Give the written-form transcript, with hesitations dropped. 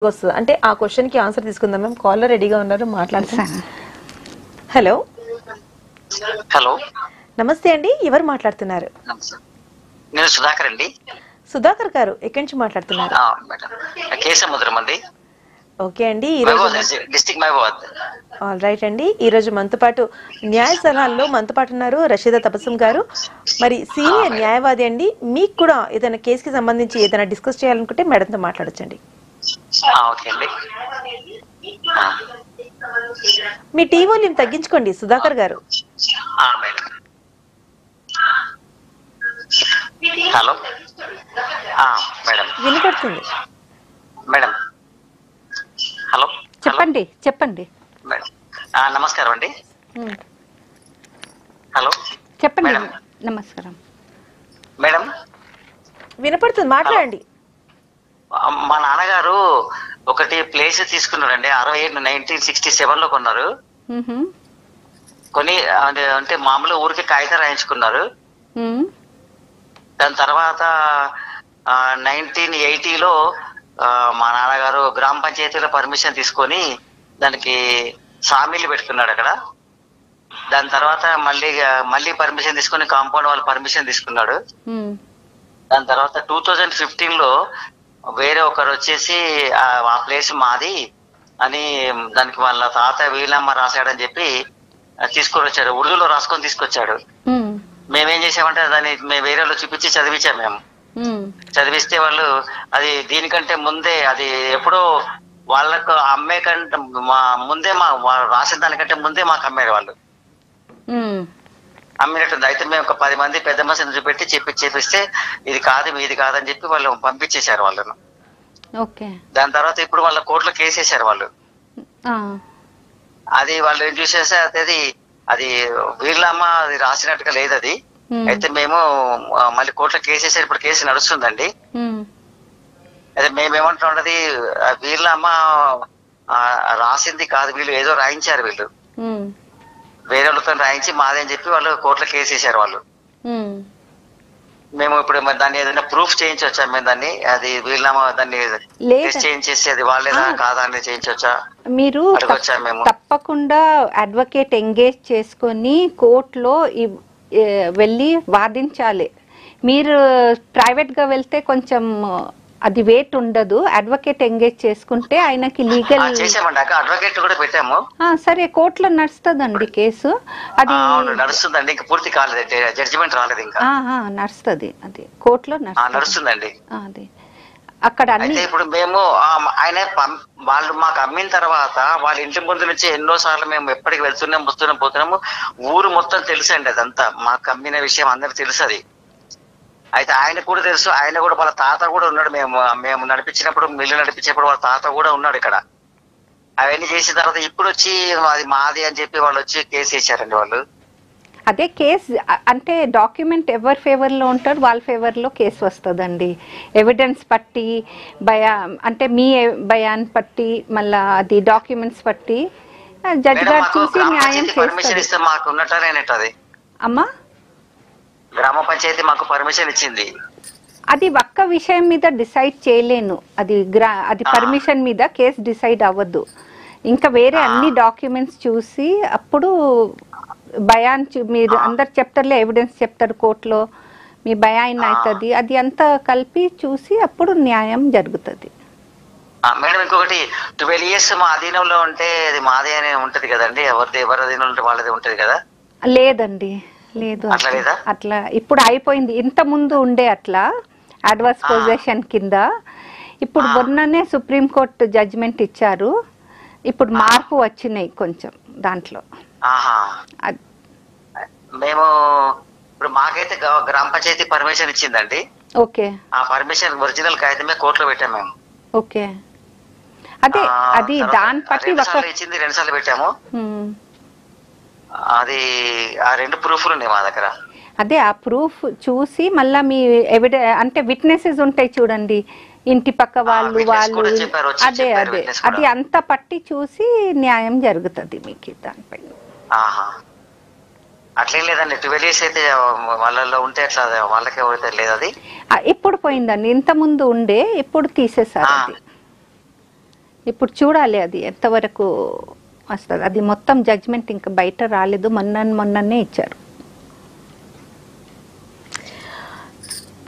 వస్తుంది అంటే ఆ క్వశ్చన్ కి ఆన్సర్ తీసుకుందాం మ్యామ్. కాలర్ రెడీగా ఉన్నారు, మాట్లాడతాను. హలో హలో, నమస్తే అండి, ఎవరు మాట్లాడుతున్నారు? నేను సుధాకర్ అండి. సుధాకర్ గారు ఎక్కడి నుంచి మాట్లాడుతున్నారు? మేడం, కేసముద్రం అండి, ఓకే అండి. ఈ రోజు డిస్ట్రిక్ట్ మహబూబాద్. ఆల్ రైట్ అండి. ఈ రోజు మనతో పాటు న్యాయ సలహాల్లో మనతో పాటు ఉన్నారు రషీదా తబస్సుం గారు. మరి సీనియర్ న్యాయవాది అండి. మీకు కూడా ఏదైనా కేసుకి సంబంధించి ఏదైనా డిస్కస్ చేయాలనుకుంటే మేడంతో మాట్లాడొచ్చండి. ఓకే అండి. మీ టీ వాల్యూమ్ తగ్గించుకోండి సుధాకర్ గారు. మేడం, హలో మేడం, వినపడుతుంది మేడం. హలో, చెప్పండి చెప్పండి మేడం. నమస్కారం అండి. హలో చెప్పండి. మేడం. నమస్కారం మేడం. వినపడుతుంది, మాట్లాడండి. మా నాన్నగారు ఒకటి ప్లేస్ తీసుకున్నారండి. 1967 లో కొన్నారు. కొని అంటే మామూలు ఊరికి కాగితం రాయించుకున్నారు. దాని తర్వాత 1980లో మా నాన్నగారు గ్రామ పంచాయతీలో పర్మిషన్ తీసుకొని దానికి సామీలు పెట్టుకున్నాడు అక్కడ. దాని తర్వాత మళ్ళీ పర్మిషన్ తీసుకొని కాంపౌండ్ వాళ్ళు పర్మిషన్ తీసుకున్నాడు. దాని తర్వాత 2015లో వేరే ఒకరు వచ్చేసి ఆ ప్లేస్ మాది అని దానికి వాళ్ళ తాత వీలమ్మ రాశాడని చెప్పి తీసుకొని వచ్చాడు. ఉర్దూలో రాసుకొని తీసుకొచ్చాడు. మేమేం చేసామంటే దాన్ని మేము వేరే వాళ్ళు చూపించి చదివించాం. మేము చదివిస్తే వాళ్ళు అది దీనికంటే ముందే అది ఎప్పుడో వాళ్ళకు అమ్మే కంటే ముందే రాసిన దానికంటే ముందే మాకు అమ్మారు వాళ్ళు. అమ్మినట్టుంది. అయితే మేము ఒక 10 మంది పెద్ద మనిషిని చూపెట్టి చేపిస్తే ఇది కాదు మీది కాదని చెప్పి వాళ్ళు పంపించేశారు వాళ్ళను. దాని తర్వాత ఇప్పుడు వాళ్ళ కోర్టులో కేసేశారు వాళ్ళు. అది వాళ్ళు ఏం చూసేస్తే అది వీళ్ళమ్మ అది రాసినట్టుగా లేదు అది. అయితే మేము మళ్ళీ కోర్టులో కేసేసారు. ఇప్పుడు కేసు నడుస్తుందండి. అయితే మేమేమంటున్నాం, అది వీళ్ళమ్మ రాసింది కాదు, వీళ్ళు ఏదో రాయించారు. వీళ్ళు వేరే వాళ్ళతో రాయించి మాదని చెప్పి వాళ్ళు కోర్టులో కేసేసారు వాళ్ళు. మేము ఇప్పుడు దాన్ని ఏదైనా ప్రూఫ్ చేయించవచ్చా? మేము దాన్ని అది వీళ్ళమ్మ దాన్ని చేయించేసి అది వాళ్ళేదా కాదా అని చేయించవచ్చా? మీరు తప్పకుండా అడ్వకేట్ ఎంగేజ్ చేసుకొని కోర్టులో వెళ్ళి వాదించాలి. మీరు ప్రైవేట్ గా వెళ్తే కొంచెం అది వెయిట్ ఉండదు. అడ్వకేట్ ఎంగేజ్ చేసుకుంటే ఆయనకి లీగల్ అడ్వకేట్ కూడా పెట్టాము. సరే, కోర్టులో నడుస్తుందండి కేసు. అది నడుస్తుందండి, ఇంకా పూర్తి కాలేదు, జడ్జిమెంట్ రాలేదు ఇంకా. నడుస్తుంది, అది కోర్టులో నడుస్తుందండి. అది అక్కడ అయితే ఇప్పుడు మేము ఆయన వాళ్ళు మాకు అమ్మిన తర్వాత వాళ్ళ ఇంటి ముందు నుంచి ఎన్నో సార్లు మేము ఎప్పటికి వెళ్తున్నాం పోతున్నాము. ఊరు మొత్తం తెలుసు అండి, అదంతా మాకు అమ్మిన విషయం అందరికి తెలుసు అది. అయితే ఆయన కూడా తెలుసు, ఆయన కూడా వాళ్ళ తాత కూడా ఉన్నాడు. మేము నడిపించినప్పుడు మిల్లు నడిపించినప్పుడు వాళ్ళ తాత కూడా ఉన్నాడు ఇక్కడ. అవన్నీ చేసిన తర్వాత ఇప్పుడు వచ్చి అది మాది అని చెప్పి వాళ్ళు వచ్చి కేసు వేసారండి వాళ్ళు. అదే కేసు అంటే డాక్యుమెంట్ ఎవరి ఫేవర్ లో ఉంటారు వాళ్ళ ఫేవర్ లో కేసు వస్తుందండి. ఎవిడెన్స్ పట్టి అంటే మీ బయాన్ పట్టి మళ్ళా అది డాక్యుమెంట్స్ పట్టి జడ్జి గారు చూసి న్యాయం చేస్తారు. మాకు ఉన్నట్టు అమ్మా, గ్రామ పంచాయతీ మాకు పర్మిషన్ ఇచ్చింది. అది ఒక్క విషయం మీద డిసైడ్ చేయలేను. అది పర్మిషన్ మీద కేసు డిసైడ్ అవ్వద్దు. ఇంకా వేరే అన్ని డాక్యుమెంట్స్ చూసి అప్పుడు బయాన్ మీరు అందరు చెప్తారులే, ఎవిడెన్స్ చెప్తారు కోర్టులో, మీ బయాన్ అవుతుంది. అది అంతా కలిపి చూసి అప్పుడు న్యాయం జరుగుతుంది. మేడం, ఇంకొకటి 12 years మా అధీనంలో ఉంటే అది మాదే అని ఉంటది కదండి. ఎవరి అధీనంలో ఉంటే వాళ్ళది ఉంటది కదా? లేదండి, లేదు అట్లా. ఇప్పుడు అయిపోయింది. ఇంత ముందు ఉండే అట్లా అడ్వర్స్ పొజిషన్ కింద. ఇప్పుడు మొన్ననే సుప్రీంకోర్టు జడ్జిమెంట్ ఇచ్చారు. ఇప్పుడు మార్పు వచ్చినాయి కొంచెం దాంట్లో. మేము ఇప్పుడు మాకైతే గ్రామ పంచాయతీ పర్మిషన్ ఇచ్చిందండి. ఓకే, ఆ పర్మిషన్ ఒరిజినల్ కాగితమే కోర్టులో పెట్టాము మేము. ఓకే, అదే అది దాని పట్టి ఇచ్చింది, 2 సార్లు పెట్టాము. అది ఆ 2 ప్రూఫ్లు ఉన్నాయి మా దగ్గర. అదే ఆ ప్రూఫ్ చూసి మళ్ళా మీ అంటే విట్నెసెస్ ఉంటాయి చూడండి, ఇంటి పక్క వాళ్ళు అదే అది అంతా పట్టి చూసి న్యాయం జరుగుతుంది మీకు దానిపైన. అట్లేం లేదండి, 12 years అయితే వాళ్ళలో ఉంటే అట్లా వాళ్ళకే లేదు. అది ఇప్పుడు పోయిందండి, ఇంత ముందు ఉండే ఇప్పుడు తీసేసారు. ఇప్పుడు చూడాలి అది ఎంతవరకు వస్తుంది. అది మొత్తం జడ్జ్మెంట్ ఇంకా బయట రాలేదు, మొన్ననే ఇచ్చారు.